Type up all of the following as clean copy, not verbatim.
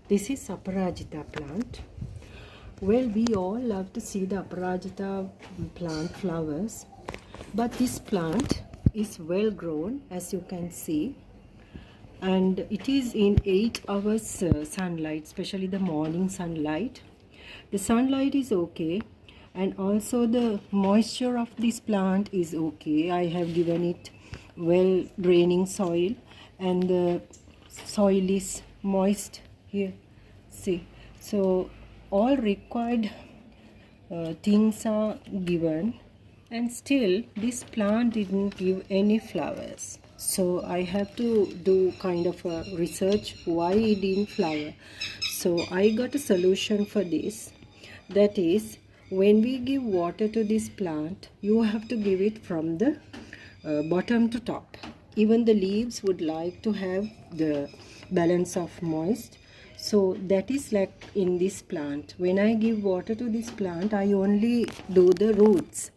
This is Aparajita plant. Well, we all love to see the Aparajita plant flowers, but this plant is well grown, as you can see, and it is in 8 hours sunlight, especially the morning sunlight. The sunlight is okay, and also the moisture of this plant is okay. I have given it well draining soil, and the soil is moist here, see. So all required things are given, and still this plant didn't give any flowers. So I have to do kind of a research why it didn't flower. So I got a solution for this. That is, when we give water to this plant, you have to give it from the bottom to top. Even the leaves would like to have the balance of moist. So that is like in this plant. When I give water to this plant, I only do the roots.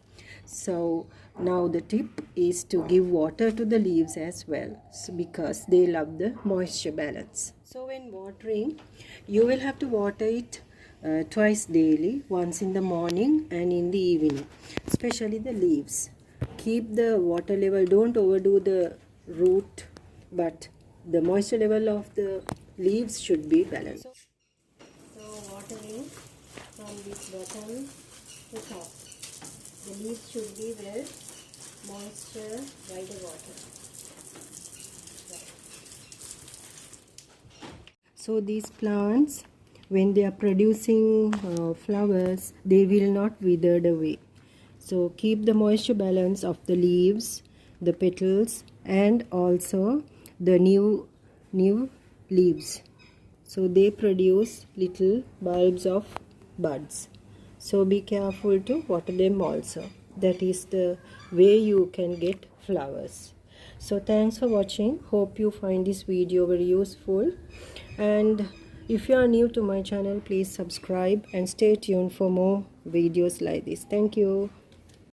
So now the tip is to give water to the leaves as well, so because they love the moisture balance. So when watering, you will have to water it twice daily, once in the morning and in the evening, especially the leaves. Keep the water level, don't overdo the root, but the moisture level of the leaves should be balanced. So watering from this bottom to top. The leaves should be well moisture by the water. So these plants, when they are producing flowers, they will not wither away. So keep the moisture balance of the leaves, the petals, and also the new leaves. So they produce little bulbs of buds. So be careful to water them also. That is the way you can get flowers. So thanks for watching. Hope you find this video very useful. And if you are new to my channel, please subscribe and stay tuned for more videos like this. Thank you.